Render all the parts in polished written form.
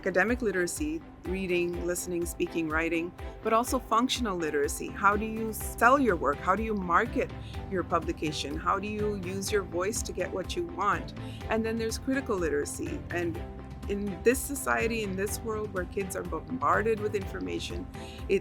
academic literacy, reading, listening, speaking, writing, but also functional literacy. How do you sell your work? How do you market your publication? How do you use your voice to get what you want? And then there's critical literacy. And in this society, in this world where kids are bombarded with information,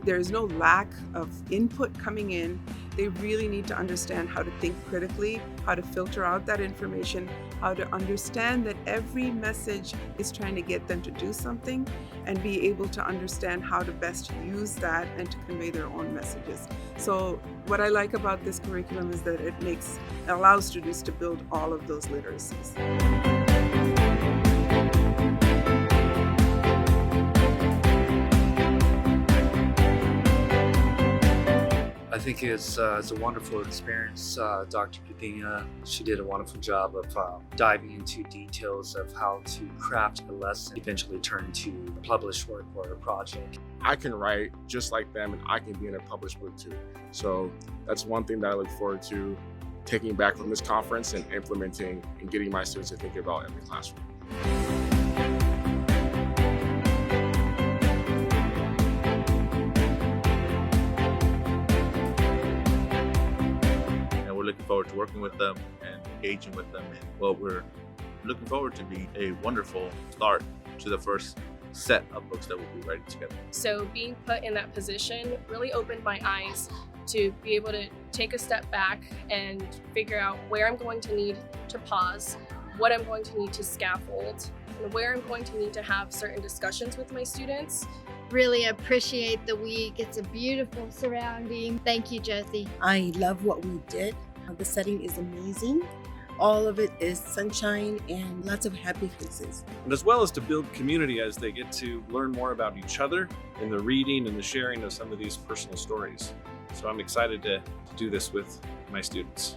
there's no lack of input coming in. They really need to understand how to think critically, how to filter out that information, how to understand that every message is trying to get them to do something, and be able to understand how to best use that and to convey their own messages. So what I like about this curriculum is that it allows students to build all of those literacies. I think it's a wonderful experience. Dr. Pudina, she did a wonderful job of diving into details of how to craft a lesson, eventually turn to a published work or a project. I can write just like them, and I can be in a published book too. So that's one thing that I look forward to taking back from this conference and implementing and getting my students to think about in the classroom. Looking forward to working with them and engaging with them. Well, we're looking forward to be a wonderful start to the first set of books that we'll be writing together. So being put in that position really opened my eyes to be able to take a step back and figure out where I'm going to need to pause, what I'm going to need to scaffold, and where I'm going to need to have certain discussions with my students. Really appreciate the week. It's a beautiful surrounding. Thank you, Josie. I love what we did. The setting is amazing. All of it is sunshine and lots of happy faces. And as well as to build community as they get to learn more about each other in the reading and the sharing of some of these personal stories. So I'm excited to do this with my students.